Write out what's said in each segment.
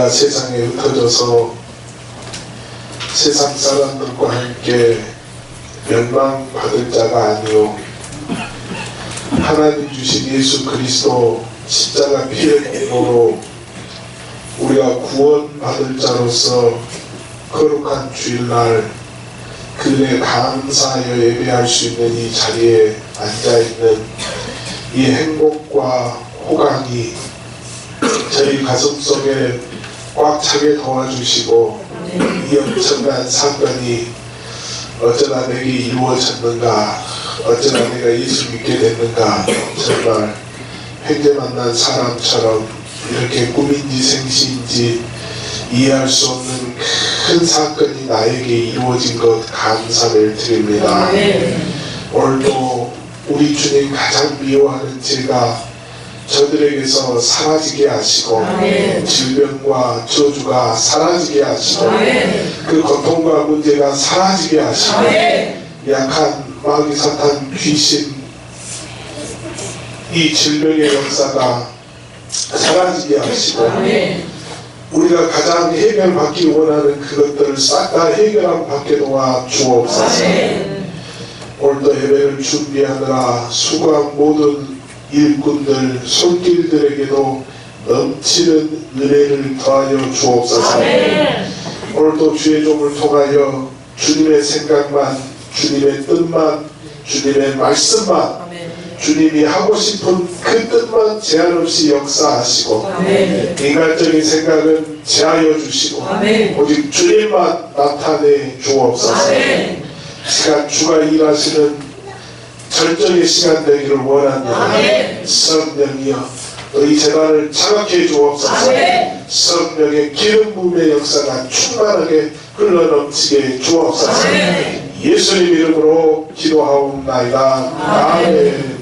우리가 세상에 흩어져서 세상 사람들과 함께 멸망받을 자가 아니요 하나님 주신 예수 그리스도 십자가 피의 공로로 우리가 구원받을 자로서 거룩한 주일날 그에 감사하여 예배할 수 있는 이 자리에 앉아있는 이 행복과 호강이 저희 가슴속에 꽉 차게 도와주시고 이 엄청난 사건이 어쩌다 내게 이루어졌는가, 어쩌다 내가 예수 믿게 됐는가, 정말 횡재 만난 사람처럼 이렇게 꿈인지 생시인지 이해할 수 없는 큰 사건이 나에게 이루어진 것 감사를 드립니다. 오늘도 우리 주님 가장 미워하는 죄가 저들에게서 사라지게 하시고 질병과 저주가 사라지게 하시고 그 고통과 문제가 사라지게 하시고 약한 마귀 사탄 귀신 이 질병의 역사가 사라지게 하시고 우리가 가장 해결받기 원하는 그것들을 싹 다 해결함 받게 도와 주옵소서. 오늘도 예배를 준비하느라 수고한 모든 일꾼들, 손길들에게도 넘치는 은혜를 더하여 주옵소서. 오늘도 주의 종을 통하여 주님의 생각만, 주님의 뜻만, 주님의 말씀만, 주님이 하고 싶은 그 뜻만 제한 없이 역사하시고 인간적인 생각은 제하여 주시고 오직 주님만 나타내 주옵소서. 시간 주가 일하시는 절정의 시간 되기를 원합니다. 성령이여 너희 재단을 장악해 주옵소서. 성령의 기름 부음의 역사가 충만하게 흘러넘치게 주옵소서. 예수님 이름으로 기도하옵나이다. 아멘.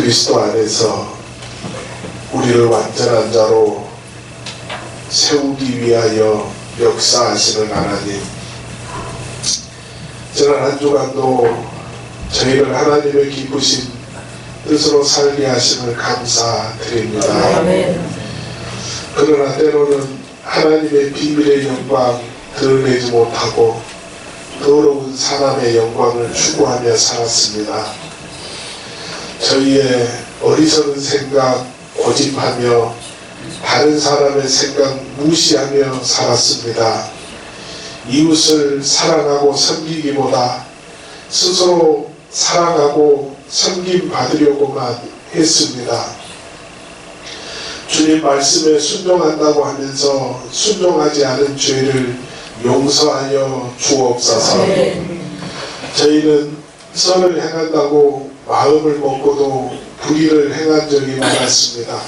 그리스도 안에서 우리를 완전한 자로 세우기 위하여 역사하시는 하나님, 지난 한 주간도 저희를 하나님의 기쁘신 뜻으로 살게 하심을 감사드립니다. 그러나 때로는 하나님의 비밀의 영광 드러내지 못하고 더러운 사람의 영광을 추구하며 살았습니다. 저희의 어리석은 생각 고집하며 다른 사람의 생각 무시하며 살았습니다. 이웃을 사랑하고 섬기기보다 스스로 사랑하고 섬김 받으려고만 했습니다. 주님 말씀에 순종한다고 하면서 순종하지 않은 죄를 용서하여 주옵소서. 저희는 선을 행한다고 마음을 먹고도 불의를 행한 적이 많았습니다.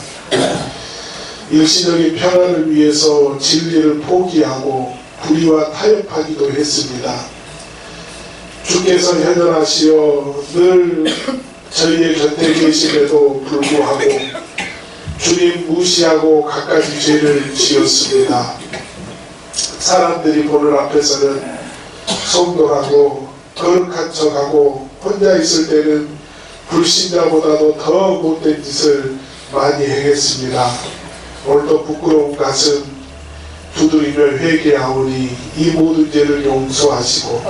일시적인 평안을 위해서 진리를 포기하고 불의와 타협하기도 했습니다. 주께서 현현하시어 늘 저희의 곁에 계심에도 불구하고 주님 무시하고 갖가지 죄를 지었습니다. 사람들이 보는 앞에서는 성도라고 거룩한 척하고 혼자 있을 때는 불신자보다도 더 못된 짓을 많이 행했습니다. 오늘도 부끄러운 가슴 두드리며 회개하오니 이 모든 죄를 용서하시고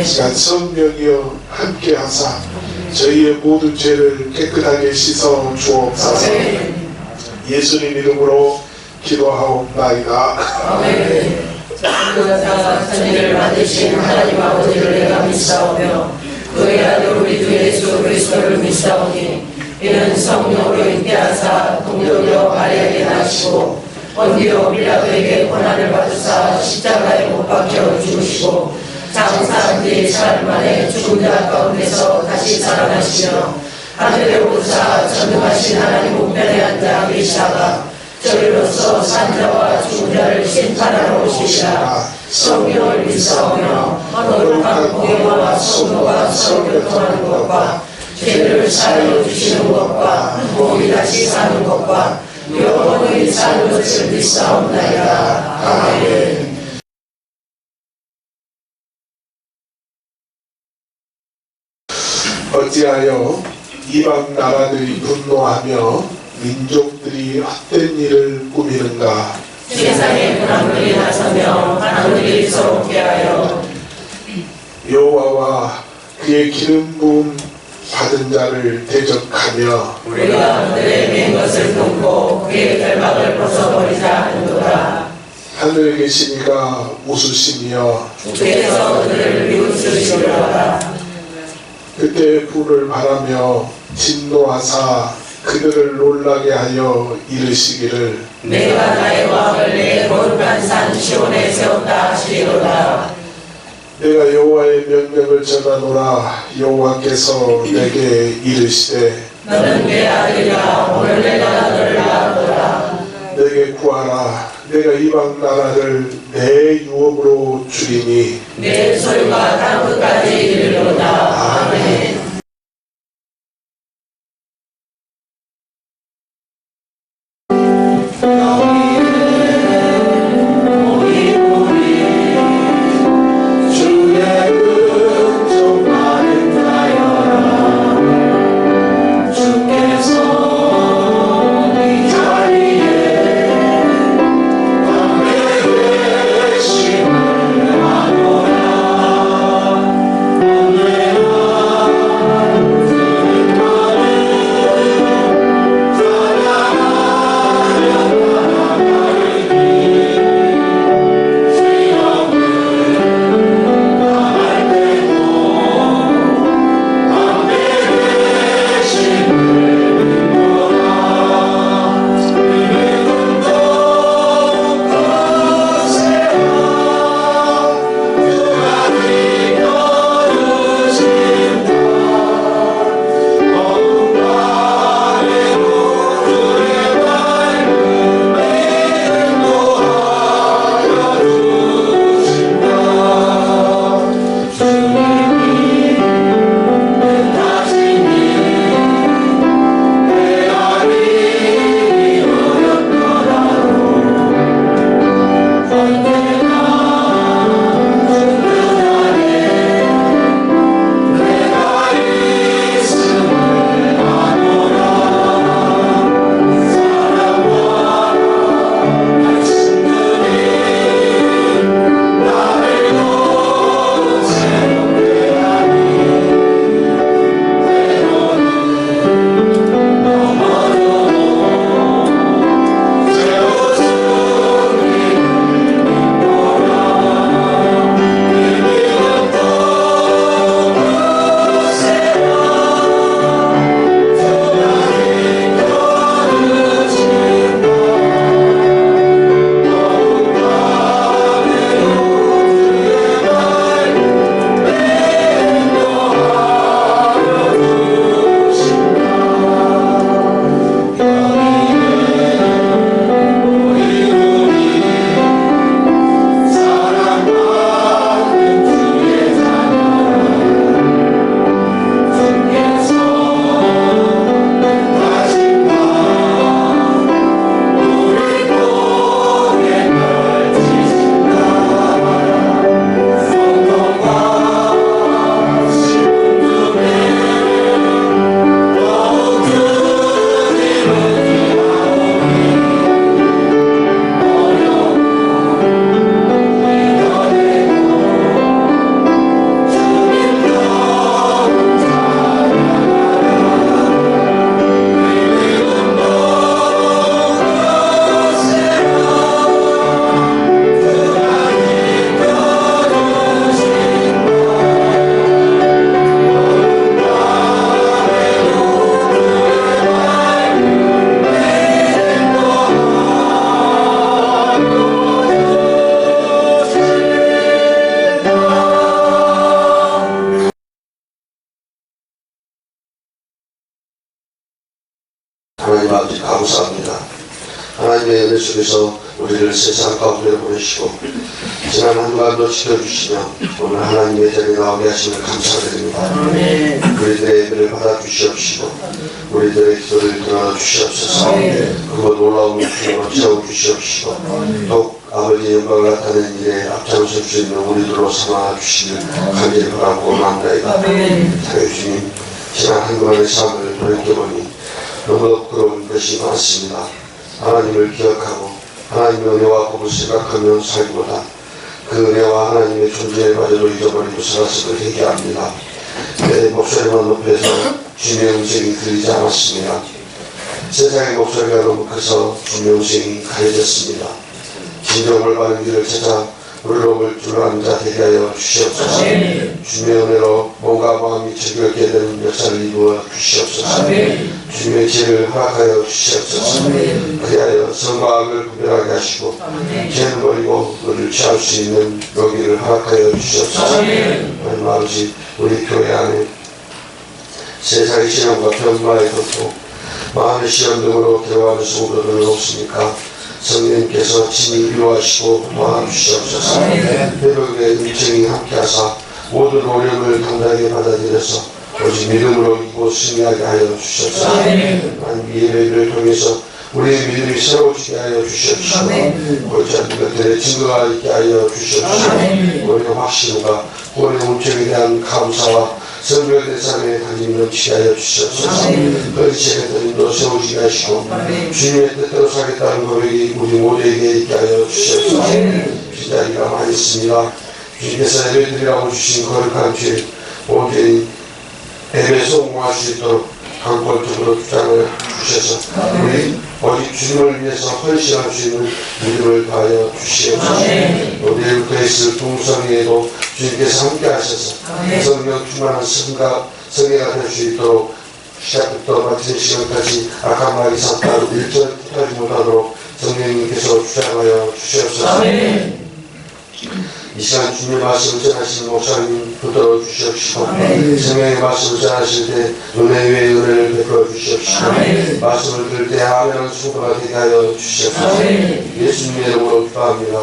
시간 성령이여 함께하사 저희의 모든 죄를 깨끗하게 씻어 주옵소서. 예수님 이름으로 기도하옵나이다. 아멘. 천지를 만드신 하나님 아버지를 내가 믿사오며 그의 아들 우리 주 예수 그리스도를 믿사오니 이는 성령으로 잉태하사 동정녀 마리아에게 나시고 본디오 빌라도에게 고난을 받으사 십자가에 못 박혀 죽으시고 장사한 뒤 사흘 만에 죽은 자 가운데서 다시 살아나시며 하늘에 오르사 전능하신 하나님 우편에 앉아 계시다가 저리로서 산자와 죽은 자를 심판하러 오시리라. 성령을 믿사오며 거룩한 공예와 성도가 서로 교통하는 것과 죄를 사하여 주시는 것과 몸이 다시 사는 것과 영원히 사는 것을 믿사옵나이다. 아멘. 어찌하여 이방 나라들이 분노하며 민족들이 헛된 일을 꾸미는가? 세상에 군왕들이 나서며 하나님들이 서럽게 하여 여호와와 그의 기름 부음 받은 자를 대적하며 우리가 그들의 맨 것을 끊고 그의 결박을 벗어버리자 하는도다. 하늘에 계시니가 웃으시며 주께서 그들을 비웃으시리로다. 그때 불을 바라며 진노하사 그들을 놀라게 하여 이르시기를 내가 나의 왕을 내 거룩한 산 시온에 세웠다 하시리로다. 내가 여호와의 명령을 전하노라. 여호와께서 내게 이르시되 너는 내 아들이라 오늘 내가 너를 낳았노라. 내게 구하라. 내가 이방 나라를 내 유업으로 주리니 내 소유가 땅끝까지 이르리로다. 아멘. Amen. 하나님 아버지 감사합니다. 하나님의 은혜 속에서 우리를 세상 가운데 보내시고 지난 한 주간도 지켜주시며 오늘 하나님의 자리에 나오게 하심을 감사드립니다. 우리들의 예배를 받아주시옵시고 우리들의 기도를 들어주시옵소서. 그것 놀라운 힘으로 채워주시옵시고 더욱 아버지의 영광을 나타내는 일에 앞장서 주시는 우리들로 삼아주시길 간절히 바라고 원한다이다. 사랑해 주님, 지난 한 주간의 삶을 돌이켜보니 너무나 부끄러운 것이 많습니다. 하나님을 기억하고 하나님의 은혜와 복을 생각하며 살기보다 그 은혜와 하나님의 존재에 빠져도 잊어버리고 살았음을 회개합니다. 내 목소리만 높여서 주님의 음성이 들리지 않았습니다. 세상의 목소리가 너무 커서 주님의 음성이 가려졌습니다. 진정을 받는 길을 찾아 우리를 올 줄 아는 자 되게 하여 주시옵소서. 주님의 은혜로 몸과 마음이 즐겁게 되는 역사를 이루어 주시옵소서. 주님의 지혜를 허락하여 주시옵소서. 그리하여 선과 악을 구별하게 하시고 죄를 버리고 우리를 취할 수 있는 여기를 허락하여 주시옵소서. 하나님 아버지, 우리 교회 안에 세상의 시련과 변화의 고통, 마음의 시험 등으로 괴로워하는 성도들은 없습니까? 성령님께서 친히 위로하시고 도와주시옵소서. 회복의 음성이 함께하사 모든 어려움을 당당하게 받아들여서 오직 믿음으로 이고 승리하게 하여 주시옵소서. 하나님 예배를 통해서 우리의 믿음이 새로워지게 하여 주시옵소서. 골치 아픈 것들의 증거가 있게 하여 주시옵소서. 우리의 확신과 우리의 음성에 대한 감사와 성령의 삶에 다짐 넘치게 하여 주시옵소서. 거짓의 것들도 세우시게 하시고 주님의 뜻대로 살겠다는 고백이 우리 모두에게 있게 하여 주시옵소서. 기다리가 많이 있습니다. 주님께서 예배드리라고 주신 거룩한 죄 온전히 예배 성공할 수 있도록 강권적으로 주장을 주셔서 우리 오직 주님을 위해서 헌신할 수 있는 믿음을 더하여 주시옵소서. 내일부터 있을 동성회에도 주님께서 함께 하셔서 성령 충만한 성회가 될 수 있도록 시작부터 마치는 시간까지 악한 말이 삭다로 일절 뜻하지 못하도록 성령님께서 주장하여 주시옵소서. 이 시간 주님의 말씀을 전하시는 목사님 붙들어 주시옵시고 성령의 말씀을 전하실 때 은혜 위에 은혜를 베풀어 주시옵시고 말씀을 들을 때 아멘한 순간가 되게 하여 주시옵소서. 예수님의 이름으로 기도합니다.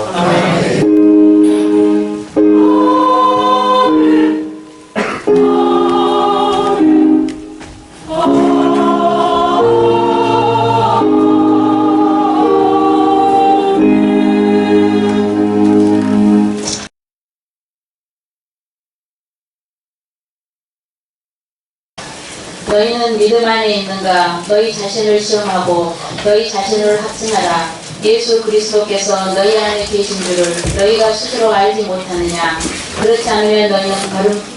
너희는 믿음 안에 있는가? 너희 자신을 시험하고 너희 자신을 확증하라. 예수 그리스도께서 너희 안에 계신 줄을 너희가 스스로 알지 못하느냐? 그렇지 않으면 너희는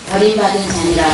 버림받은 자니라.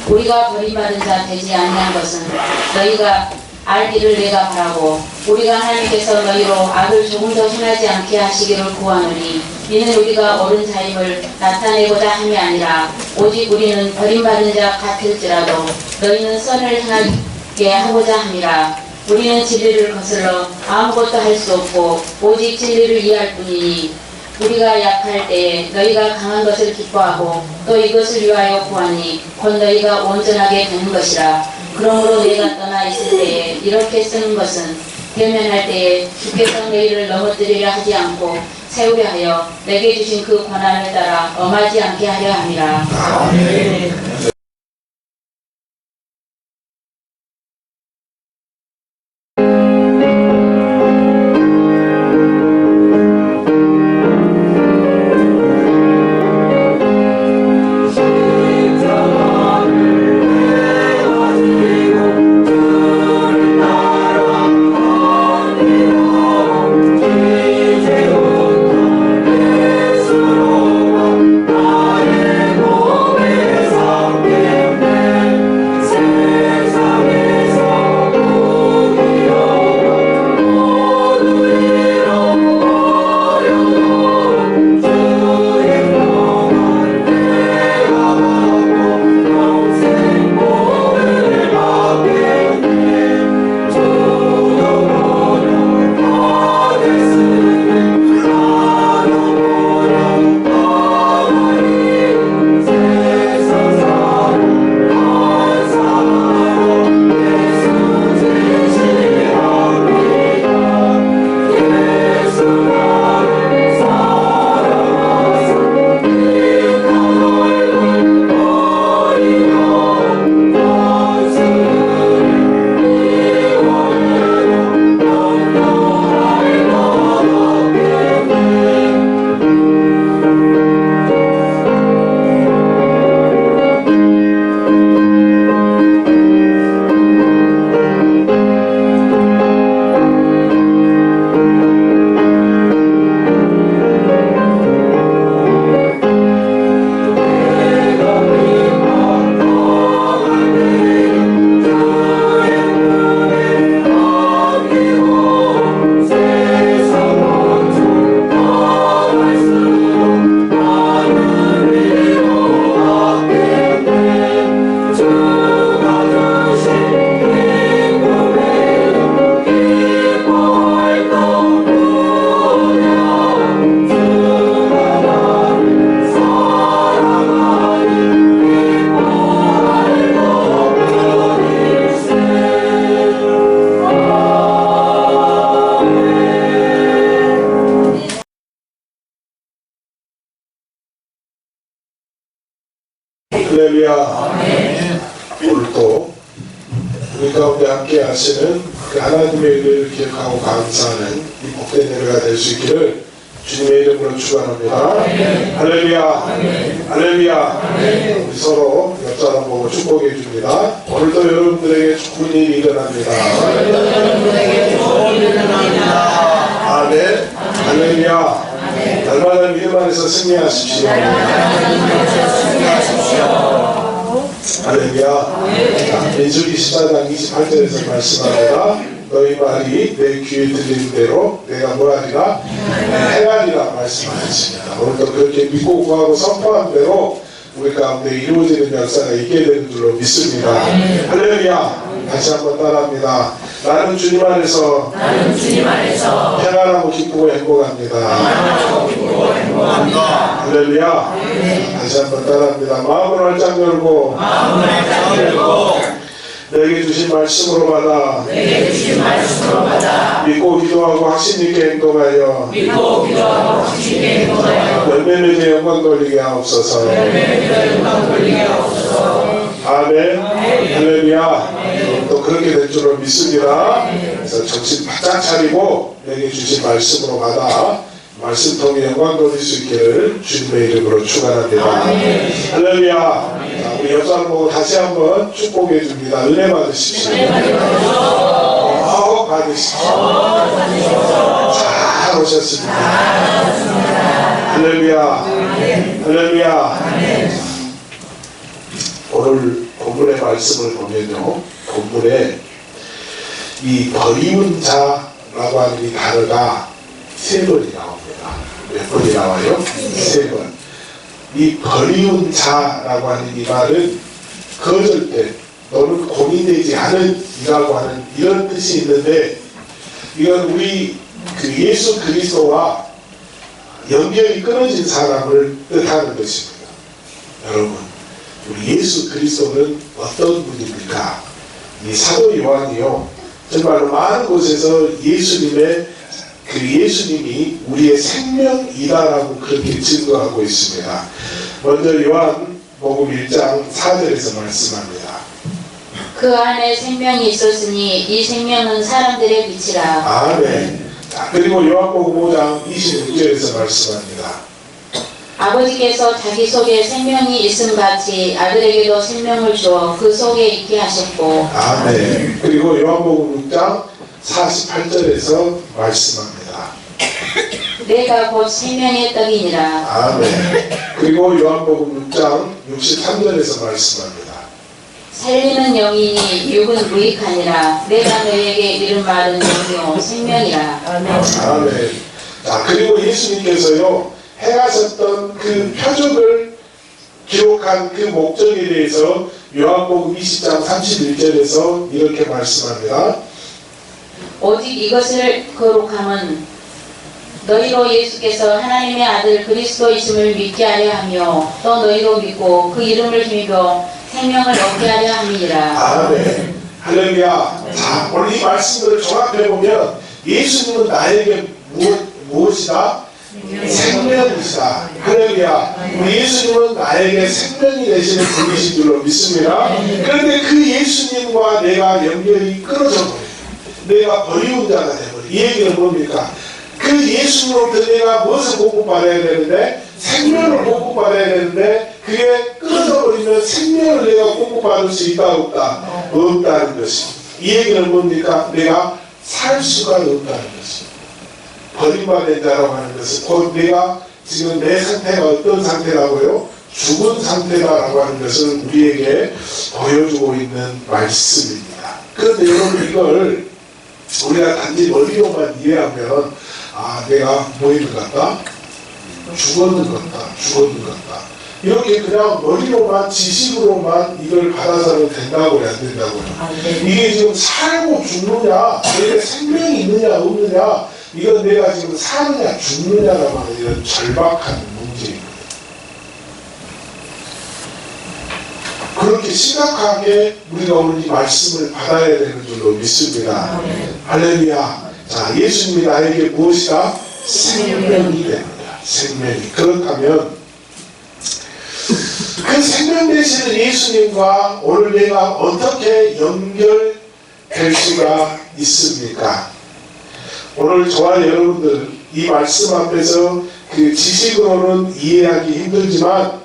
우리가 버림받은 자 되지 아니한 것은 너희가 알기를 내가 바라고 우리가 하나님께서 너희로 악을 조금 더 행하지 않게 하시기를 구하노니 이는 우리가 옳은 자임을 나타내고자 함이 아니라 오직 우리는 버림받은 자 같을지라도 너희는 선을 행하게 하고자 함이라. 우리는 진리를 거슬러 아무것도 할 수 없고 오직 진리를 이해할 뿐이니 우리가 약할 때에 너희가 강한 것을 기뻐하고 또 이것을 위하여 구하니 곧 너희가 온전하게 되는 것이라. 그러므로 내가 떠나 있을 때에 이렇게 쓰는 것은 대면할 때에 주께서 너희를 넘어뜨리려 하지 않고 세우려 하여 내게 주신 그 권한을 따라 엄하지 않게 하려 함이라. 아멘. 내 할렐루야. 오늘도 우리 가운데 함께 하시는 그 하나님의 일을 기억하고 감사하는 이 복된 예배가 될 수 있기를 주님의 이름으로 축원합니다. 할렐루야. 할렐루야. 우리 서로 옆 사람 보고 축복해 줍니다. 오늘도 여러분들에게 좋은 일이 일어납니다. 아멘. 할렐루야. 날마다 믿음 안에서 승리하십시오. 할렐루야. 민수기 14장 28절에서 말씀합니다. 너희 말이 내 귀에 들리는 대로 내가 뭐하리라? 행하리라 말씀하셨습니다. 오늘도 그렇게 믿고 구하고 선포한 대로 우리 가운데 이루어지는 역사가 있게 되는 줄로 믿습니다. 할렐루야. 다시 한번 따라합니다. 나는 주님 안에서 편안하고 기쁘고 행복합니다. 할렐루야. 다시 한번 따라합니다. 마음을 활짝 열고 내게 주신 말씀으로 받아 믿고 기도하고 확신 있게 행동하여 열매 맺어 영광 돌리게 하옵소서. 아멘. 할렐루야. 또 그렇게 될 줄로 믿습니다. 그래서 정신 바짝 차리고 내게 주신 말씀으로 받아 말씀 통해 영광 돌릴 수 있기를 주님의 이름으로 축원합니다. 할렐루야. 자, 우리 옆 사람 보고 다시 한번 축복해 줍니다. 은혜 받으십시오. 받으십시오. 잘 오셨습니다. 할렐루야. 할렐루야. 오늘 본문의 말씀을 보면요, 본문에 이 버리운 자라고 하는 이 단어가 3번이 나옵니다. 몇 번이 나와요? 3번. 이 버리운 자라고 하는 이 말은 거절된 또는 고민되지 않은 이라고 하는 이런 뜻이 있는데, 이건 우리 그 예수 그리스도와 연결이 끊어진 사람을 뜻하는 것입니다. 여러분, 우리 예수 그리스도는 어떤 분입니까? 이 사도 요한이요, 정말로 많은 곳에서 예수님이 우리의 생명이다라고 그렇게 증거하고 있습니다. 먼저 요한복음 1장 4절에서 말씀합니다. 그 안에 생명이 있었으니 이 생명은 사람들의 빛이라. 아멘. 자, 그리고 요한복음 5장 26절에서 말씀합니다. 아버지께서 자기 속에 생명이 있음 같이 아들에게도 생명을 주어 그 속에 있게 하셨고. 아멘. 그리고 요한복음 6장 48절에서 말씀합니다. 내가 곧 생명의 떡이니라. 아멘. 그리고 요한복음 6장 63절에서 말씀합니다. 살리는 영이니 육은 무익하니라. 내가 너에게 이른 말은 영이요 생명이라. 아멘. 자, 그리고 예수님께서요, 행하셨던 그 표적을 기록한 그 목적에 대해서 요한복음 20장 31절에서 이렇게 말씀합니다. 오직 이것을 거룩함은 너희로 예수께서 하나님의 아들 그리스도이심을 믿게 하려 하며 또 너희로 믿고 그 이름을 힘입어 생명을 얻게 하려 함이니라. 아멘. 할렐루야. 자, 오늘 이 말씀들을 종합해보면 예수님은 나에게 무엇이다? 생명이시다. 할렐루야. 우리 예수님은 나에게 생명이 되시는 분이신 줄로 믿습니다. 그런데 그 예수님과 내가 연결이 끊어져 버려요. 내가 버리운 자가 되버려요. 이 얘기는 뭡니까? 그 예수님으로부터 내가 무엇을 공급받아야 되는데, 생명을 공급받아야 되는데, 그게 끊어져 버리면 생명을 내가 공급받을 수 있다 없다? 없다는 것입니다. 이 얘기는 뭡니까? 내가 살 수가 없다는 것입니다. 버림받은 자라고 하는 것은 곧 내가 지금 내 상태가 어떤 상태라고요? 죽은 상태다라고 하는 것을 우리에게 보여주고 있는 말씀입니다. 그런데 여러분, 이걸 우리가 단지 머리로만 이해하면 내가 뭐 있는 것 같다? 죽었는 것 같다. 이렇게 그냥 머리로만 지식으로만 이걸 받아서는 된다고요, 안 된다고요? 이게 지금 살고 죽느냐, 내게 생명이 있느냐 없느냐, 이건 내가 지금 사느냐 죽느냐라고 하는 이런 절박한 문제입니다. 그렇게 심각하게 우리가 오늘 이 말씀을 받아야 되는 줄로 믿습니다. 할렐루야. 자, 예수님이 나에게 무엇이다? 생명이 됩니다. 생명이. 그렇다면 그 그 생명 되시는 예수님과 오늘 내가 어떻게 연결될 수가 있습니까? 오늘 저와 여러분들 이 말씀 앞에서 그 지식으로는 이해하기 힘들지만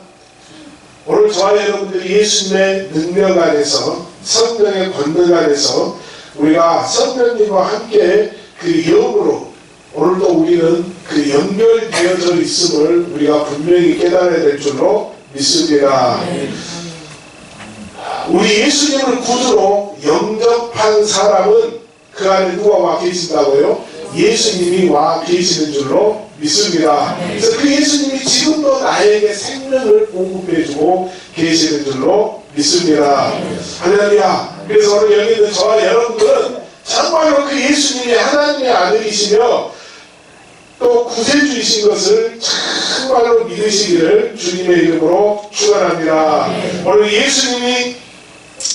오늘 저와 여러분들이 예수님의 능력 안에서 성령의 권능 안에서 우리가 성령님과 함께 그 영으로 오늘도 우리는 그 연결되어져 있음을 우리가 분명히 깨달아야 될 줄로 믿습니다. 우리 예수님을 구주로 영접한 사람은 그 안에 누가 와 계신다고요? 예수님이 와 계시는 줄로 믿습니다. 그래서 그 예수님이 지금도 나에게 생명을 공급해주고 계시는 줄로 믿습니다. 할렐루야. 그래서 오늘 여기 있는 저와 여러분들은 정말로 그 예수님이 하나님의 아들이시며 또 구세주이신 것을 정말로 믿으시기를 주님의 이름으로 축원합니다. 오늘 예수님이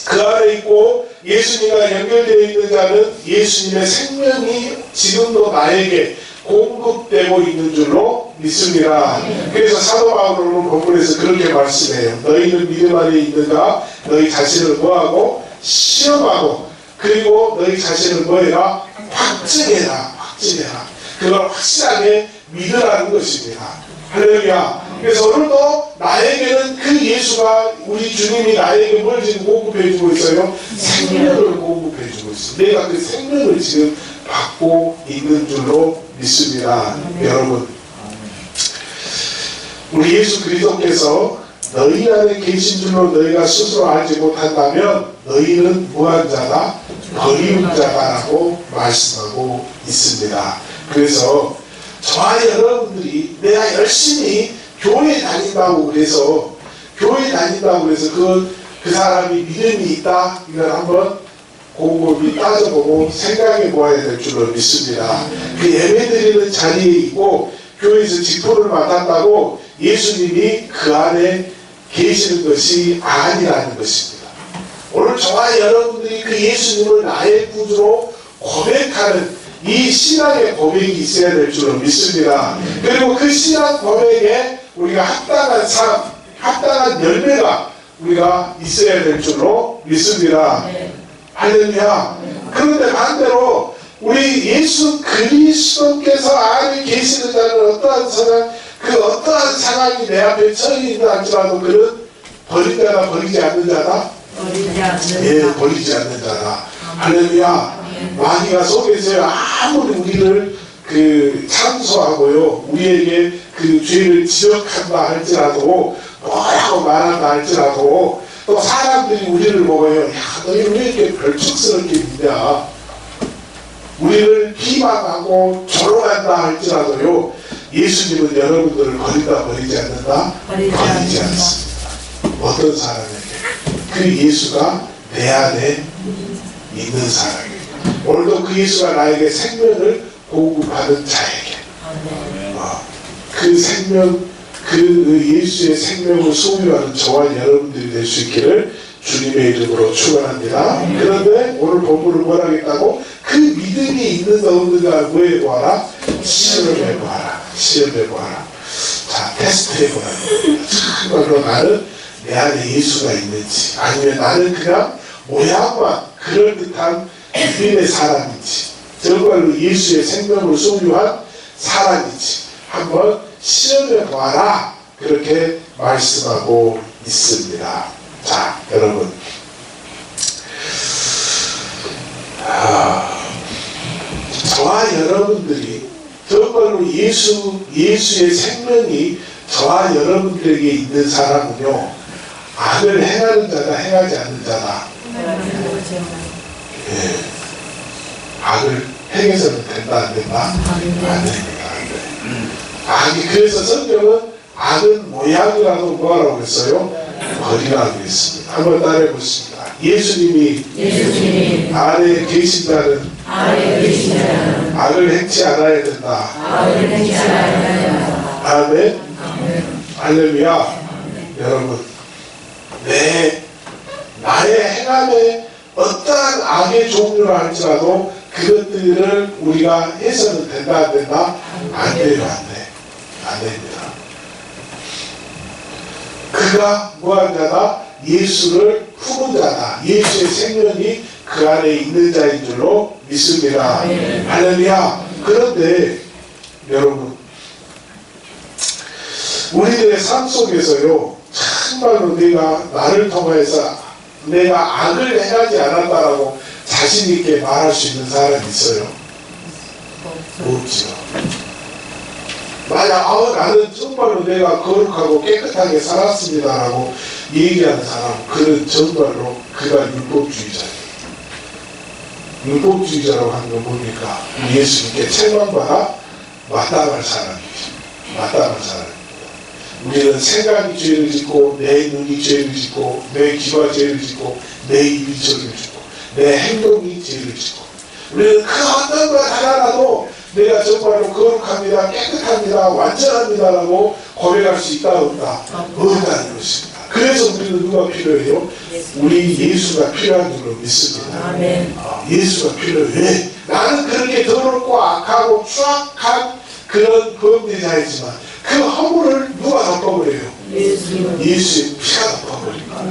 그 안에 있고 예수님과 연결되어 있는 자는 예수님의 생명이 지금도 나에게 공급되고 있는 줄로 믿습니다. 그래서 사도 바울은 본문에서 그렇게 말씀해요. 너희는 믿음 안에 있는가? 너희 자신을 뭐하고? 시험하고 그리고 너희 자신을 뭐해라? 확증해라. 확증해라. 그걸 확실하게 믿으라는 것입니다. 할렐루야. 그래서 오늘도 나에게는 그 예수가 우리 주님이 나에게 뭘 지금 공급해주고 있어요? 생명을 공급해주고 있어요. 내가 그 생명을 지금 받고 있는 줄로 믿습니다. 여러분, 우리 예수 그리스도께서 너희 안에 계신 줄로 너희가 스스로 알지 못한다면 너희는 무한 자다, 버리운 자다라고 말씀하고 있습니다. 그래서 저와 여러분들이 내가 열심히 교회 다닌다고 그래서 그 사람이 믿음이 있다 이걸 한번 곰곰이 따져보고 생각해 보아야 될 줄로 믿습니다. 그 예배드리는 자리에 있고 교회에서 직분을 맡았다고 예수님이 그 안에 계시는 것이 아니라는 것입니다. 오늘 저와 여러분들이 그 예수님을 나의 구주로 고백하는 이 신앙의 고백이 있어야 될 줄로 믿습니다. 그리고 그 신앙 고백에 우리가 합당한 삶, 합당한 열매가 우리가 있어야 될 줄로 믿습니다. 할렐루야. 그런데 반대로 우리 예수 그리스도께서 안에 계시는 자는 어떠한 상황, 그 어떠한 상황이 내 앞에 처해 있다 할지라도 그는 버린 자다, 버리지 않는 자다? 버리지 않는 자다. 할렐루야. 마귀가 속에서 아무리 우리를 그 참소하고요, 우리에게 그 죄를 지적한다 할지라도, 뭐라고 말한다 할지라도, 또 사람들이 우리를 보고요, 야, 너희는 왜 이렇게 별척스럽게 믿냐? 우리를 비방하고 조롱한다 할지라도요, 예수님은 여러분들을 버린다, 버리지 않는다? 버리지 않습니다. 어떤 사람에게? 그 예수가 내 안에 있는 사람에게. 오늘도 그 예수가 나에게 생명을 공급하는 자에게 그 생명, 그 예수의 생명을 소유하는 저와 여러분들이 될 수 있기를 주님의 이름으로 축원합니다. 그런데 오늘 본문을 뭐라 하겠다고? 그 믿음이 있는가 없는가 뭐해 보아라? 시험해 보아라. 시험해 보아라. 자, 테스트해 보라. 정말로 나는 내 안에 예수가 있는지, 아니면 나는 그냥 모양만 그럴듯한 믿음의 사람인지, 정말로 예수의 생명을 소유한 사람인지 한번 시험해 보아라. 그렇게 말씀하고 있습니다. 자, 여러분, 저와 여러분들이 정말로 예수의 생명이 저와 여러분들에게 있는 사람은요, 악을 행하는 자다, 행하지 않는 자다. 예. 악을 행해서는 된다, 안 된다? 안 됩니다. 악이, 그래서 성경은 악은 모양이라도 뭐라고 했어요? 버리라고 했습니다. 한번 따라해 보십니다. 예수님이 안에 계신다는 악을 행치 않아야 된다. 아멘. 할렐루야. 여러분, 나의 행함에 어떠한 악의 종류라 할지라도 그것들을 우리가 해서는 된다, 안 된다? 안 돼요, 안 돼. 안 됩니다. 그가 뭐한 자다? 예수를 품은 자다. 예수의 생명이 그 안에 있는 자인 줄로 믿습니다. 할렐루야. 그런데 여러분, 우리들의 삶 속에서요, 정말로 내가 나를 통해서 내가 악을 행하지 않았다라고 자신있게 말할 수 있는 사람이 있어요? 없죠. 만약 나는 정말로 내가 거룩하고 깨끗하게 살았습니다라고 얘기하는 사람, 그는 정말로 그가 율법주의자예요. 율법주의자라고 하는 건 뭡니까? 예수님께 책망받아 마땅할 사람이죠. 마땅할 사람입니다. 우리는 생각이 죄를 짓고, 내 눈이 죄를 짓고, 내 귀가 죄를 짓고, 내 입이 죄를 짓고, 내 행동이 죄를 짓고, 우리는 그 어떤 것 하나라도 내가 정말로 거룩합니다, 깨끗합니다, 완전합니다라고 고백할 수 있다 없다? 없다는 것입니다. 그래서 우리는 누가 필요해요? 우리 예수가 필요한 줄로 믿습니다. 예수가 필요해. 왜? 나는 그렇게 더럽고 악하고 추악한 그런 범죄자이지만 그 허물을 누가 덮어버려요? 예수의 피가 덮어버립니다.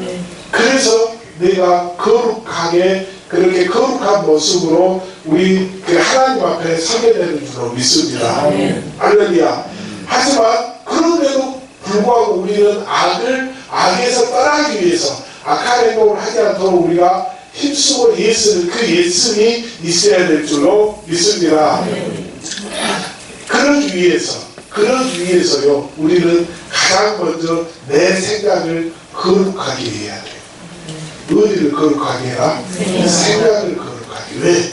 그래서 내가 거룩하게, 그렇게 거룩한 모습으로 우리 그 하나님 앞에 서게 되는 줄로 믿습니다. 할렐루야. 하지만 그런데도 불구하고 우리는 악에서 떠나기 위해서 악한 행동을 하지 않도록 우리가 힘쓰고 예수는 그 예수님이 있어야 될 줄로 믿습니다. 그러기 위해서요, 우리는 가장 먼저 내 생각을 거룩하게 해야 돼요. 어디를 거룩하게 해라? 생각을 거룩하게. 왜?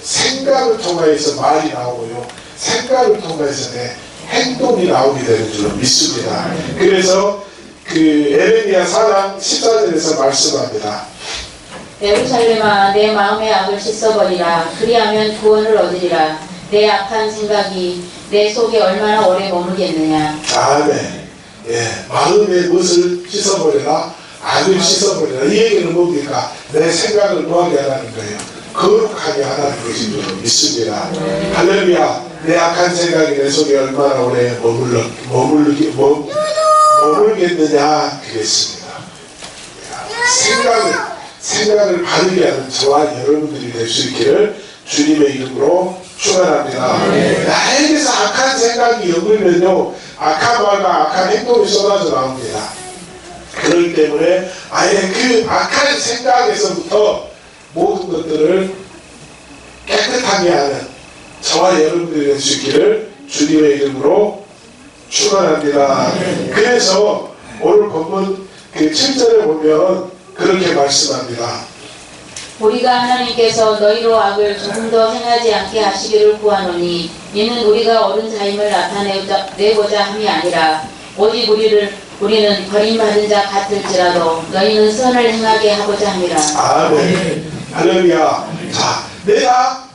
생각을 통해서 말이 나오고요, 생각을 통해서 내 행동이 나오게 되는 줄로 믿습니다. 그래서 그 에레미야 4장 14절에서 말씀합니다. 예루살렘아, 내 마음의 악을 씻어버리라. 그리하면 구원을 얻으리라. 내 악한 생각이 내 속에 얼마나 오래 머물겠느냐. 아멘. 예, 마음의 것을 씻어버려라. 악을 씻어버려라. 이 얘기는 뭡니까? 내 생각을 뭐하게 하라는 거예요? 거룩하게 하라는 것인 줄 믿습니다. 할렐루야. 내 악한 생각이 내 속에 얼마나 오래 머물겠느냐 그랬습니다. 생각을 바르게 하는 저와 여러분들이 될 수 있기를 주님의 이름으로 축원합니다. 나에게서 악한 생각이 여물면요, 악한 말과 악한 행동이 쏟아져 나옵니다. 그렇기 때문에 아예 그 악한 생각에서부터 모든 것들을 깨끗하게 하는 저와 여러분들이 될 수 있기를 주님의 이름으로 축원합니다. 그래서 오늘 본문 그 7절에 보면 그렇게 말씀합니다. 우리가 하나님께서 너희로 악을 조금 더 행하지 않게 하시기를 구하노니 이는 우리가 옳은 자임을 나타내고자 함이 아니라 오직 우리는 버림받은 자 같을지라도 너희는 선을 행하게 하고자 함이라. 아멘. 할렐루야. 자, 내가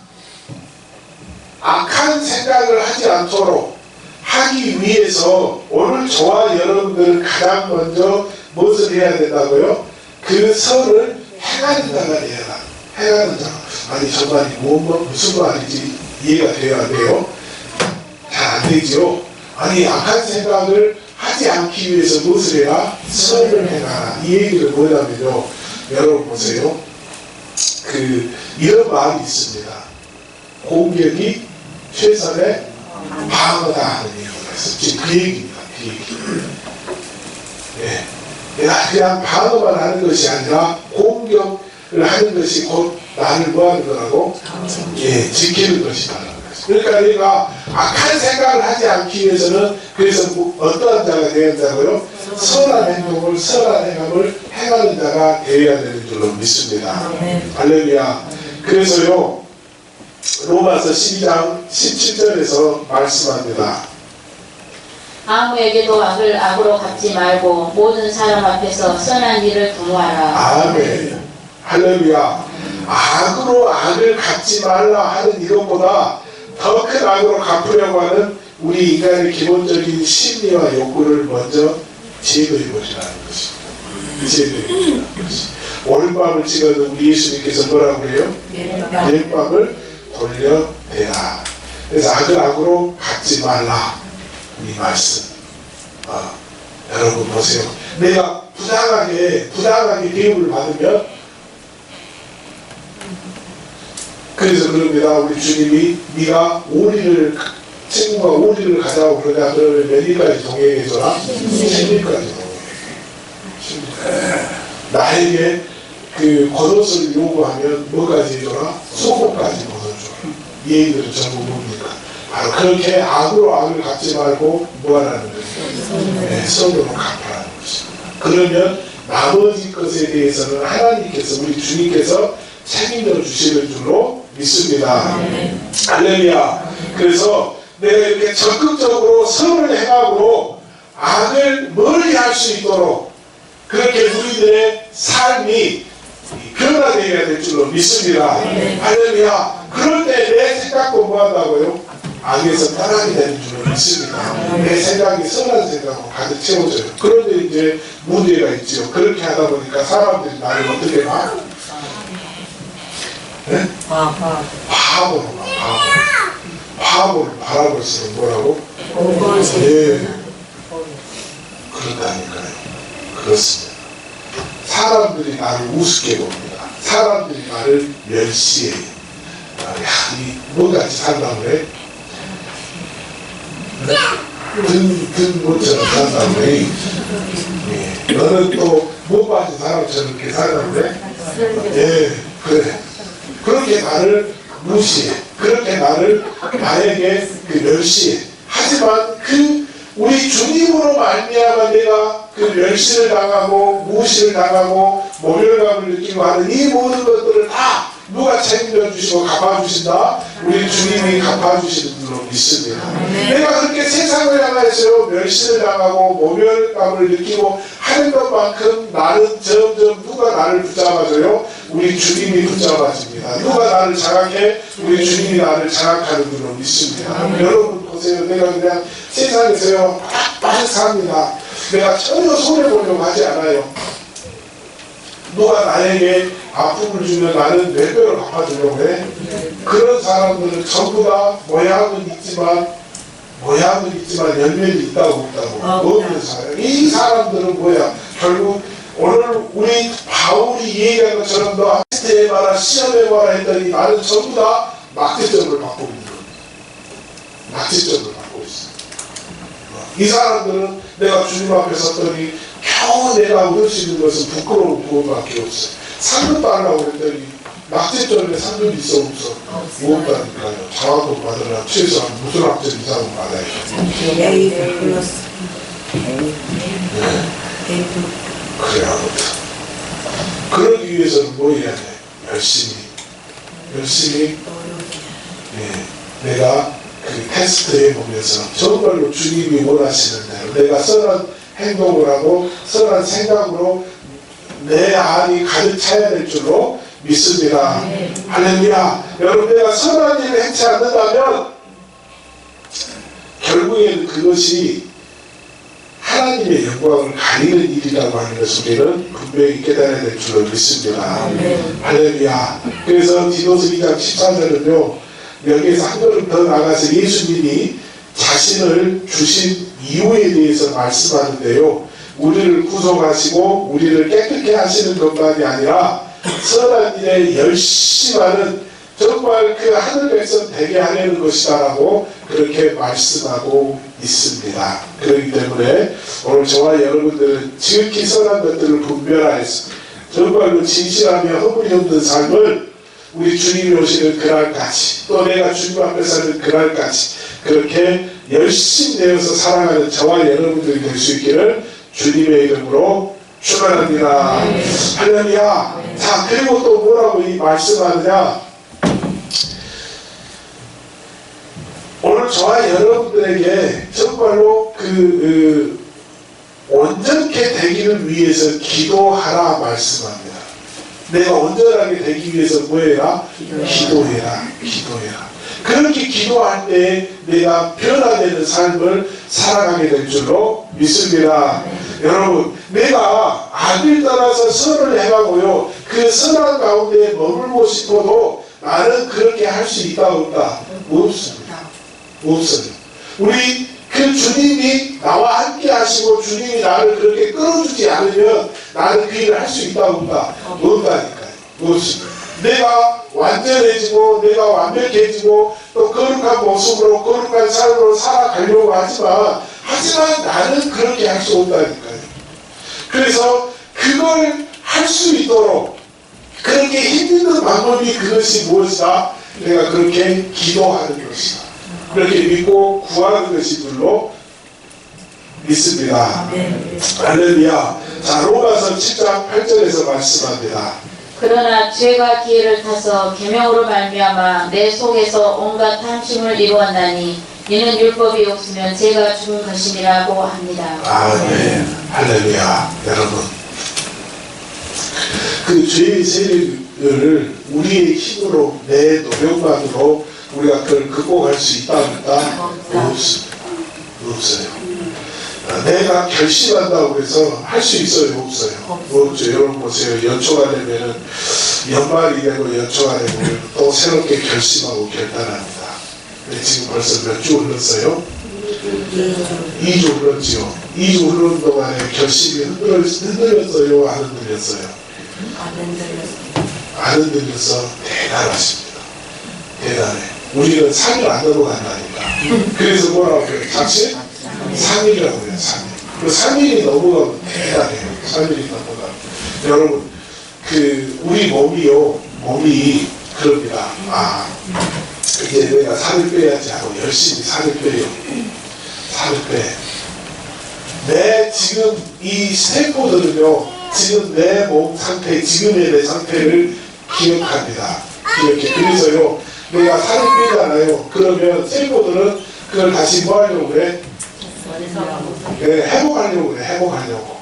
악한 생각을 하지 않도록 하기 위해서 오늘 저와 여러분들은 가장 먼저 무엇을 해야 된다고요? 그 선을 행하는 자가 되어라. 행하는 자. 아니, 저 말이 무슨 말인지 이해가 돼야 돼요? 잘 안 되죠? 아니, 악한 생각을 하지 않기 위해서 무엇을 해라? 선을 행하라. 이 얘기를 뭐냐면요, 여러분 보세요. 이런 말이 있습니다. 공격이 최선의 방어다 하는 얘기가 있어요. 지금 그 얘기입니다. 그 얘기. 네. 내가 그냥 방어만 하는 것이 아니라 공격을 하는 것이 곧 나를 뭐 하는 거라고? 예, 지키는 것이다. 그러니까 내가 악한 생각을 하지 않기 위해서는 그래서 어떠한 자가 되어야 한다고요? 선한 행동을, 선한 행함을 행하는 자가 되어야 되는 줄로 믿습니다. 할렐루야. 그래서요, 로마서 12장 17절에서 말씀합니다. 아무에게도 악을 악으로 갚지 말고 모든 사람 앞에서 선한 일을 도모하라. 아멘. 할렐루야. 악으로 악을 갚지 말라 하는 이것보다 더 큰 악으로 갚으려고 하는 우리 인간의 기본적인 심리와 욕구를 먼저 제거해버리라는 것입니다. 제거해버리라는 것입니다. 오른밤을 찍어도 우리 예수님께서 뭐라고 그래요? 왼밤을 돌려대라. 그래서 악을 악으로 갚지 말라. 이 말씀. 여러분 보세요. 내가 부당하게 대우를 받으면, 그래서 그럽니다. 우리 주님이 네가 친구가 오리를 가자고 그러냐, 그러면 몇 일까지 동행해줘라? 10일까지 동행해. 나에게 그 겉옷을 요구하면 뭐까지 해줘라? 속옷까지 벗어줘라. 얘들은 전부 뭡니까? 바로 그렇게 악으로 악을 갚지 말고 뭐하라는 거예요? 네, 선으로 갚으라는 것입니다. 그러면 나머지 것에 대해서는 하나님께서, 우리 주님께서 책임져 주시는 줄로 믿습니다. 할렐루야. 그래서 내가 이렇게 적극적으로 선을 행함으로 악을 멀리 할 수 있도록 그렇게 우리들의 삶이 변화되어야 될 줄로 믿습니다. 할렐루야. 그럴 때 내 생각도 뭐한다고요? 악에서 떠나게 되는 줄로 믿습니다. 내 생각이 선한 생각으로 가득 채워져요. 그런데 이제 문제가 있죠. 그렇게 하다 보니까 사람들이 나를 어떻게 봐? 네? 바보로 봐. 바보를 바라볼수록 뭐라고? 네. 그렇다니까요. 그렇습니다. 사람들이 나를 우습게 봅니다. 사람들이 나를 멸시해요. 이 뭐같이 산다고 그래? 든 것처럼 산다고 그래. 너는 또 못 빠진 사람처럼 이렇게 산다고 그래? 예, 그래. 그렇게 나를 무시해. 그렇게 나에게 멸시해. 하지만 우리 주님으로 말미암아 내가 그 멸시를 당하고 무시를 당하고 모멸감을 느끼고 하는 이 모든 것들을 다 누가 책임져 주시고 갚아주신다? 우리 주님이 갚아주시는 줄로 믿습니다. 내가 그렇게 세상을 향해서 멸시를 당하고 모멸감을 느끼고 하는 것만큼 나는 점점 누가 나를 붙잡아줘요? 우리 주님이 붙잡아줍니다. 누가 나를 장악해? 우리 주님이 나를 장악하는 줄로 믿습니다. 여러분 보세요. 내가 그냥 세상에서요 빡빡 삽니다. 내가 전혀 손해보려고 하지 않아요. 누가 나에게 아픔을 주면 나는 몇 배로 갚아주려고 해. 그런 사람들은 전부 다 모양은 있지만 열매는 있다고 없다고 없는 사람. 이 사람들은 뭐야? 결국 오늘 우리 바울이 얘기한 것처럼 너 테스트해 봐라, 시험해 봐라 했더니 나는 전부 다 낙제점을 받고 있는 거예요. 낙제점을 받고 있어요. 이 사람들은 내가 주님 앞에 섰더니 겨우 내가 얻을 수 있는 것은 부끄러운 구원밖에 없어요. 상급도 하려고 했더니 낙제점에 상급이 있어 없어? 없다니까요. 장학금 받으려면 최소한 무슨 학점 이상은 받아야죠. A 플러스. 그래 아무튼 그러기 위해서는 뭐 해야 돼? 열심히 내가 그 테스트해 보면서 정말로 주님이 원하시는 대로 내가 선한 행동을 하고 선한 생각으로 내 안이 가득 차야 될 줄로 믿습니다. 할렐루야. 여러분 내가 선한 일을 행치 않는다면 결국에는 그것이 하나님의 영광을 가리는 일이라고 하는 것을 우리는 분명히 깨달아야 될 줄로 믿습니다. 할렐루야. 그래서 디도서 2장 14절은요 여기에서 한 걸음 더 나가서 예수님이 자신을 주신 이유에 대해서 말씀하는데요. 우리를 구속하시고 우리를 깨끗게 하시는 것만이 아니라 선한 일에 열심하는 정말 그 하늘 백성 되게 하려는 것이다라고 그렇게 말씀하고 있습니다. 그렇기 때문에 오늘 저와 여러분들은 지극히 선한 것들을 분별하여서 정말로 진실하며 허물이 없는 삶을 우리 주님이 오시는 그날까지 또 내가 주님 앞에 사는 그날까지 그렇게 열심히 되어서 살아가는 저와 여러분들이 될 수 있기를 주님의 이름으로 축원합니다. 할렐루야. 자, 그리고 또 뭐라고 이 말씀하느냐? 오늘 저와 여러분들에게 정말로 온전케 되기를 위해서 기도하라 말씀합니다. 내가 온전하게 되기 위해서 뭐해라? 기도해라. 그렇게 기도할 때 내가 변화되는 삶을 살아가게 될 줄로 믿습니다. 여러분 내가 악을 따라서 선을 행하고요 그 선한 가운데 머물고 싶어도 나는 그렇게 할 수 있다 없다? 없습니다. 없어요. 우리 그 주님이 나와 함께 하시고 주님이 나를 그렇게 끌어주지 않으면 나는 그 일을 할 수 있다고 없다? 없다니까요. 없습니다. 내가 완전해지고 내가 완벽해지고 또 거룩한 모습으로 거룩한 삶으로 살아가려고 하지만 나는 그렇게 할 수 없다니까요. 그래서 그걸 할 수 있도록 그렇게 힘있는 방법이 그것이 무엇이다? 내가 그렇게 기도하는 것이다. 그렇게 믿고 구하는 것이 줄로 믿습니다. 할렐루야. 자, 로마서 7장 8절에서 말씀합니다. 그러나 죄가 기회를 타서 계명으로 말미암아 내 속에서 온갖 탐심을 이루었나니 이는 율법이 없으면 죄가 죽은 것이니라고 합니다. 아멘. 할렐루야. 여러분, 그 죄의 세력을 우리의 힘으로 내 노력만으로 우리가 그걸 극복할 수 있다? 없습니다. 없어요. 내가 결심한다고 해서 할 수 있어요? 없어요? 없죠. 여러분 보세요. 연초가 되면은 연말이 되고 연초가 되고 또 새롭게 결심하고 결단합니다. 근데 지금 벌써 몇 주 흘렀어요? 2주 흘렀죠. 2주 흐르는 동안에 결심이 흔들렸어요? 안 흔들렸어요? 안 흔들려서 대단하십니다. 대단해. 우리는 3일 안 넘어간다니까. 그래서 뭐라고 해요? 당신? 3일이라고 해요. 3일. 그 3일이 넘어가면 대단해요. 3일이 넘어가면. 여러분, 우리 몸이 그럽니다. 이제 내가 살을 빼야지 하고 열심히 살을 빼요. 살을 빼. 지금 이 세포들은요, 지금 내 몸 상태, 지금의 내 상태를 기억합니다. 기억해. 그래서요, 내가 살을 빼잖아요. 그러면 세포들은 그걸 다시 뭐 하려고 그래? 회복하려고 그래. 회복하려고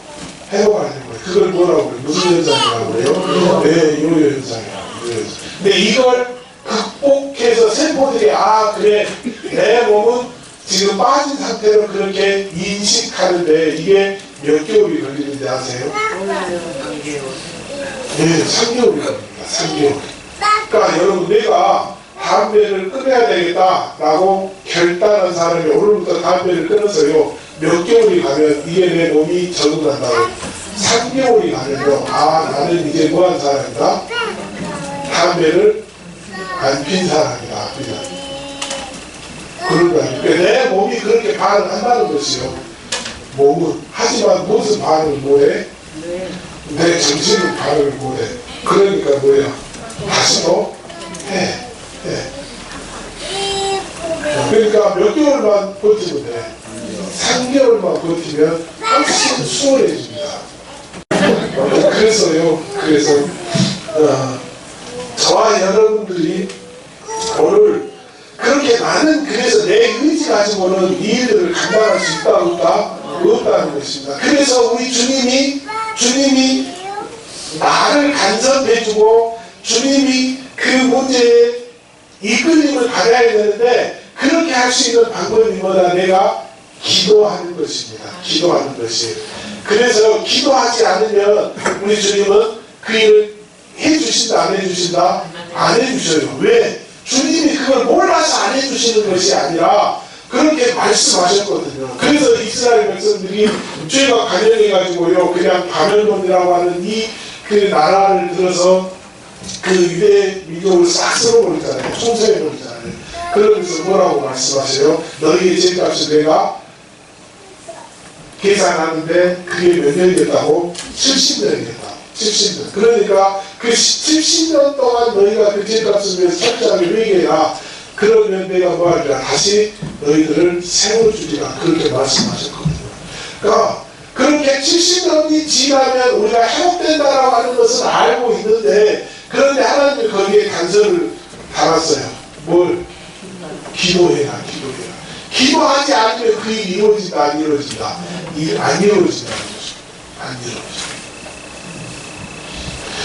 그래. 그걸 뭐라고 그래? 무슨 현상이라고 그래요? 네, 요요 현상이라고. 근데 이걸 극복해서 세포들이 그래, 내 몸은 지금 빠진 상태로 그렇게 인식하는데 이게 몇 개월이 걸리는지 아세요? 네, 3개월이 걸립니다. 3개월. 그러니까 여러분, 내가 담배를 끊어야 되겠다라고 결단한 사람이 오늘부터 담배를 끊어서요, 몇 개월이 가면 이게 내 몸이 적응한다고. 3개월이 가면요, 나는 이제 뭐한 사람이다? 담배를 안 핀 사람이다. 그런다니까. 내 몸이 그렇게 반응한다는 것이요. 몸은. 하지만 무슨 반응을 못해? 내 정신은 반응을 못해. 그러니까 뭐야? 다시 또 해. 그러니까 몇 개월만 버티면 돼. 3개월만 버티면 훨씬 수월해집니다. 그래서 저와 여러분들이 오늘 그렇게 많은, 그래서 내 의지 가지고는 이 일들을 감당할 수 있다 없다? 없다는 것입니다. 그래서 우리 주님이 나를 간섭해주고 주님이 그 문제에 이끌림을 받아야 되는데, 그렇게 할 수 있는 방법이 뭐다? 내가 기도하는 것입니다. 기도하는 것이. 그래서 기도하지 않으면 우리 주님은 그 일을 해주신다 안 해주신다? 안 해주셔요. 왜? 주님이 그걸 몰라서 안 해주시는 것이 아니라 그렇게 말씀하셨거든요. 그래서 이스라엘 백성들이 죄가 간영해가지고요, 그냥 바벨론이라고 하는 그 나라를 들어서 그 유대 민족을 싹 쓸어버리잖아요. 총살해버리잖아요. 그러면서 뭐라고 말씀하세요? 너희의 죄값을 내가 계산하는데 그게 몇 년이겠다고? 70년이겠다. 70년. 그러니까 그 70년 동안 너희가 그 죄값을 위해서 철저하게 회개해라. 그러면 내가 뭐 하리라? 다시 너희들을 세워주리라. 그렇게 말씀하셨거든요. 그러니까 그렇게 70년이 지나면 우리가 회복된다라고 하는 것은 알고 있는데, 그런데 하나님이 거기에 간섭을 달았어요. 뭘? 기도해라. 기도하지 않으면 그 일이 이루어진다 안 이루어진다? 안 이루어진다. 안 이루어진다.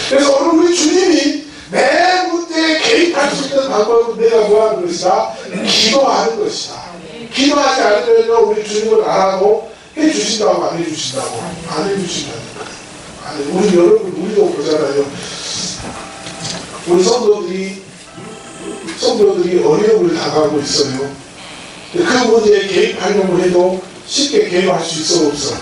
그래서 오늘 우리 주님이 내 문제에 개입할 수 있는 방법은 내가 뭐 하는 것이다? 기도하는 것이다. 기도하지 않으면 우리 주님은 알아도 해주신다고 안 해주신다고? 안 해주신다니까. 우리 여러분, 우리도 보잖아요. 우리 성도들이 어려움을 당하고 있어요. 그 문제에 개입하려고 해도 쉽게 개입할 수 있어 없어?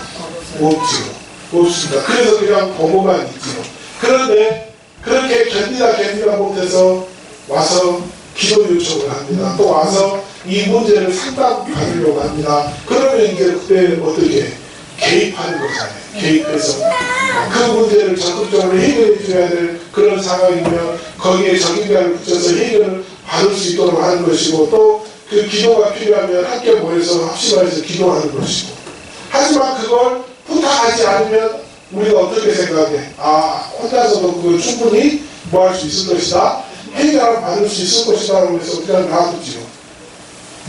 없지요. 없습니다. 그래서 그냥 보고만 있지요. 그런데 그렇게 견디다 못해서 와서 기도 요청을 합니다. 또 와서 이 문제를 상담받으려고 합니다. 그러면 이제 그때 어떻게 개입하는 거잖아요. 개입해서 그 문제를 적극적으로 해결해 줘야 될 그런 상황이면 거기에 적임자를 붙여서 해결을 받을 수 있도록 하는 것이고, 또 그 기도가 필요하면 함께 모여서 합심해서 기도하는 것이고, 하지만 그걸 부탁하지 않으면 우리가 어떻게 생각해? 아, 혼자서도 그걸 충분히 뭐 할 수 있을 것이다, 해결을 받을 수 있을 것이다 라고 해서 그냥 놔두지요.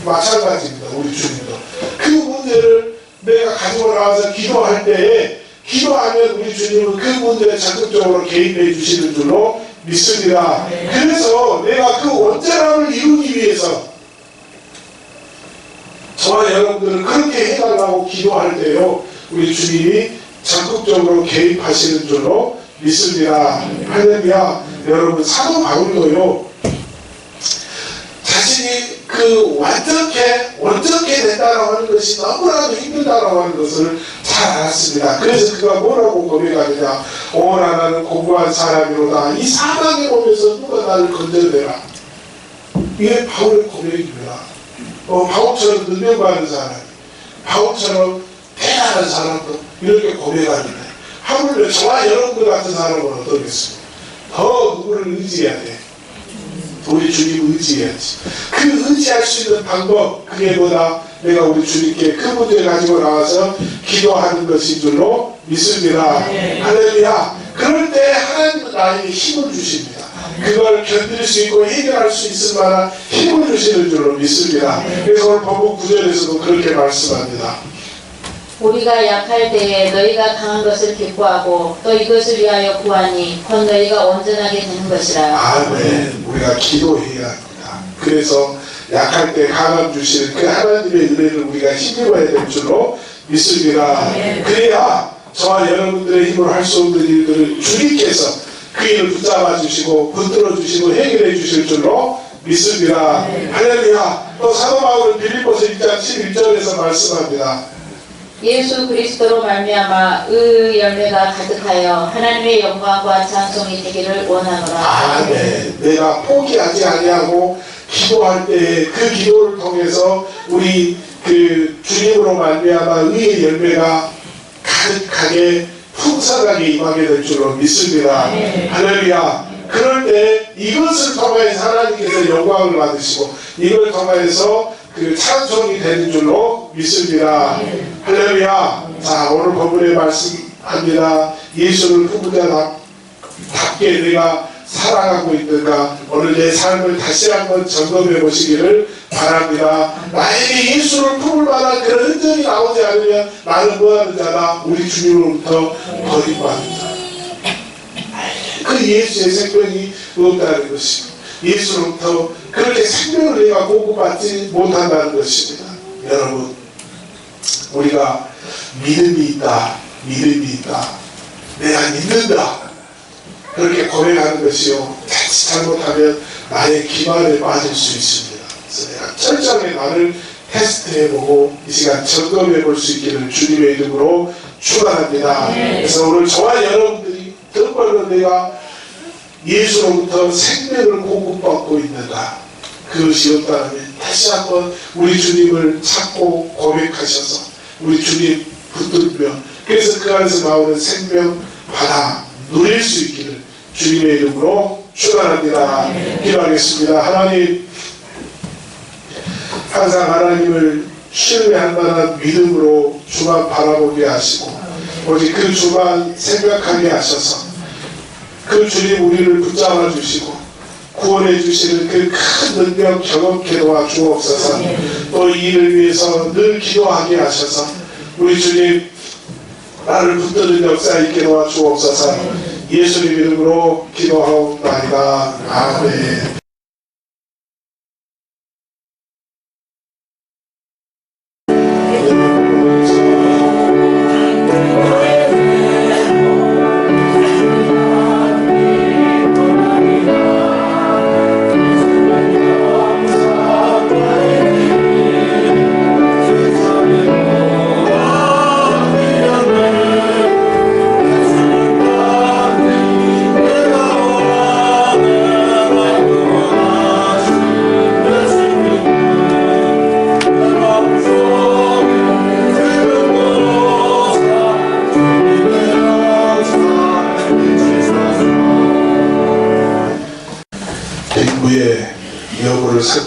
마찬가지입니다. 우리 주님도 그 문제를 내가 가지고 나와서 기도할 때에, 기도하면 우리 주님은 그 문제에 적극적으로 개입해 주시는 줄로 믿습니다. 그래서 내가 그 온전함을 이루기 위해서 저와 여러분들은 그렇게 해달라고 기도할 때요, 우리 주님이 적극적으로 개입하시는 줄로 믿습니다. 할렐루야. 여러분, 사도 바울도요, 자신이 그 원적해 된다라고 하는 것이 너무나도 힘들다라고 하는 것을 잘 알았습니다. 그래서 그가 뭐라고 고백하느냐? 오라, 나는 공부한 사람이로다. 이 사방에 오면서 누가 나를 건져내라. 이게 바울의 고백입니다. 바울처럼 능력받은 사람, 바울처럼 대단한 사람도 이렇게 고백하는데, 하물며 저와 여러분들 같은 사람은 어떻겠습니까? 더 누구를 의지해야 돼? 우리 주님 의지해야지. 그 의지할 수 있는 방법, 그게 뭐다? 내가 우리 주님께 그 문제를 가지고 나와서 기도하는 것인 줄로 믿습니다. 할렐루야. 그럴 때 하나님은 나에게 힘을 주십니다. 그걸 견딜 수 있고 해결할 수 있을 만한 힘을 주시는 줄로 믿습니다. 그래서 오늘 본문 9절에서도 그렇게 말씀합니다. 우리가 약할 때에 너희가 강한 것을 기뻐하고 또 이것을 위하여 구하니 곧 너희가 온전하게 되는 것이라. 아멘. 우리가 기도해야 합니다. 그래서 약할 때 강함 주시는 그 하나님의 은혜를 우리가 힘입어야 될 줄로 믿습니다. 그래야 저와 여러분들의 힘으로 할 수 없는 일들을 주님께서 그 일을 붙잡아 주시고 붙들어 주시고 해결해 주실 줄로 믿습니다. 할렐루야. 또 사도 바울은 빌립보서 1장 11절에서 말씀합니다. 예수 그리스도로 말미암아 의의 열매가 가득하여 하나님의 영광과 찬송이 되기를 원하노라. 아멘. 내가 포기하지 아니하고 기도할 때 그 기도를 통해서 우리 그 주님으로 말미암아 의의 열매가 가득하게 풍성하게 임하게 될 줄로 믿습니다. 할렐루야. 그럴 때 이것을 통해서 하나님께서 영광을 받으시고 이걸 통해서 그 찬송이 되는 줄로 믿습니다. 할렐루야. 자, 오늘 본문에 말씀합니다. 예수를 품자답게 내가 살아가고 있는가, 오늘 내 삶을 다시 한번 점검해 보시기를 바랍니다. 나에게 예수를 품을 만한 그런 흔적이 나오지 않으면 나는 뭐하는 자다? 우리 주님으로부터 버림받는 자. 그 예수의 생명이 없다는 것입니다. 예수로부터 그렇게 생명을 내가 보고받지 못한다는 것입니다. 여러분, 우리가 믿음이 있다, 내가 믿는다, 그렇게 고백하는 것이요, 자칫 잘못하면 나의 기만에 빠질 수 있습니다. 그래서 내가 철저하게 나를 테스트해보고 이 시간 점검해볼 수 있기를 주님의 이름으로 축원합니다. 그래서 오늘 저와 여러분들이 정말로 내가 예수로부터 생명을 공급받고 있는가, 그것이 없다면 다시 한번 우리 주님을 찾고 고백하셔서 우리 주님 붙들며, 그래서 그 안에서 나오는 생명 받아 누릴 수 있기를 주님의 이름으로 축원합니다. 기도하겠습니다. 하나님, 항상 하나님을 신뢰할 만한 믿음으로 주만 바라보게 하시고 오직 그 주만 생각하게 하셔서 그 주님 우리를 붙잡아 주시고 구원해 주시는 그 큰 능력 경험케 도와주옵소서. 또 이 일을 위해서 늘 기도하게 하셔서 우리 주님 나를 붙드는 역사 있게 도와주옵소서. 예수님 이름으로 기도하옵나이다. 아멘.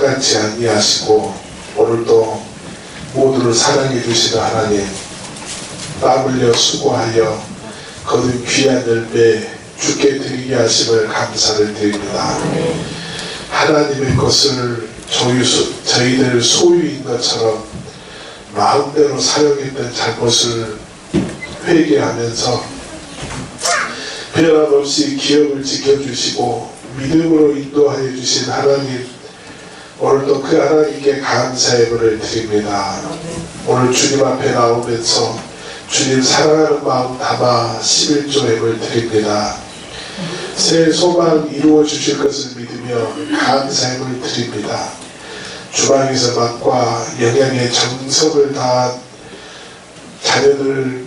상같이 아니하시고 오늘도 모두를 사랑해 주시는 하나님, 땀 흘려 수고하여 거둔 귀한 열매 주께 드리게 하심을 감사를 드립니다. 하나님의 것을 저희들 소유인 것처럼 마음대로 사용했던 잘못을 회개하면서 변함없이 기업을 지켜주시고 믿음으로 인도하여 주신 하나님, 오늘도 그 하나님께 감사의 문을 드립니다. 오늘 주님 앞에 나오면서 주님 사랑하는 마음 담아 11조 앱을 드립니다. 새 소망 이루어 주실 것을 믿으며 감사의 문을 드립니다. 주방에서 맛과 영양의 정성을 다한 자녀들을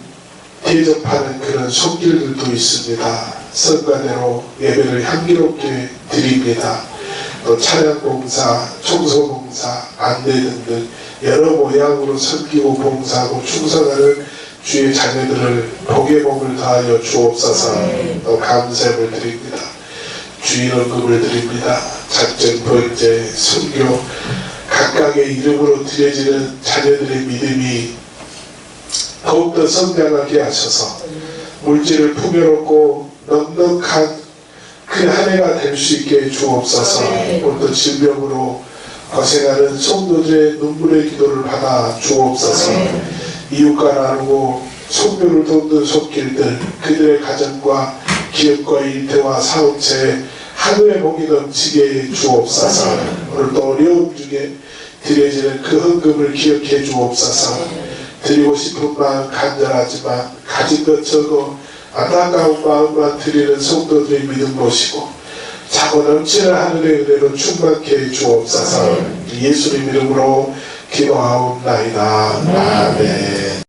대접하는 그런 손길들도 있습니다. 성가대로 예배를 향기롭게 드립니다. 또 찬양봉사, 청소봉사, 안내 등등 여러 모양으로 섬기고 봉사하고 충성하는 주의 자녀들을 복의 복을 다하여 주옵소서. 또 감사를 드립니다. 주의 언급을 드립니다. 작전, 번제, 선교 각각의 이름으로 드려지는 자녀들의 믿음이 더욱더 성장하게 하셔서 물질을 풍요롭고 넉넉한 그 한 해가 될 수 있게 주옵소서. 오늘도 질병으로 고생하는 성도들의 눈물의 기도를 받아 주옵소서. 이웃과 나누고 성도를 돕는 손길들, 그들의 가정과 기업과 일터와 사업체에 하늘의 복이 넘치게 해 주옵소서. 오늘도 어려움 중에 드려지는 그 헌금을 기억해 주옵소서. 드리고 싶은 마음 간절하지만 가진 것 적어 안타까운 마음만 드리는 성도들의 믿음 보시고 자고 넘치는 하늘의 은혜로 충만케 해 주옵소서. 예수님 이름으로 기도하옵나이다. 아멘.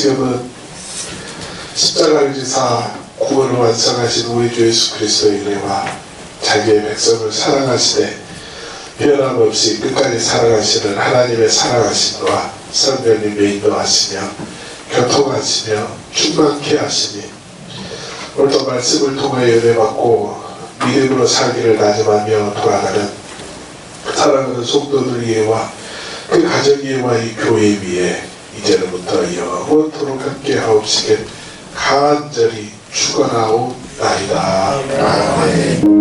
지금은 십자가를 지사 구원을 완성하신 우리 주 예수 그리스도의 은혜와 자기의 백성을 사랑하시되 변함없이 끝까지 사랑하시는 하나님의 사랑하심과 성령님의 인도하시며 교통하시며 충만케 하시니 오늘도 말씀을 통하여 은혜받고 믿음으로 살기를 다짐하며 돌아가는 사랑하는 성도들 위에와 그 가정 위에와 이 교회 위에 이제부터 영원토록 함께 하옵시길 간절히 축원하옵나이다. 아멘.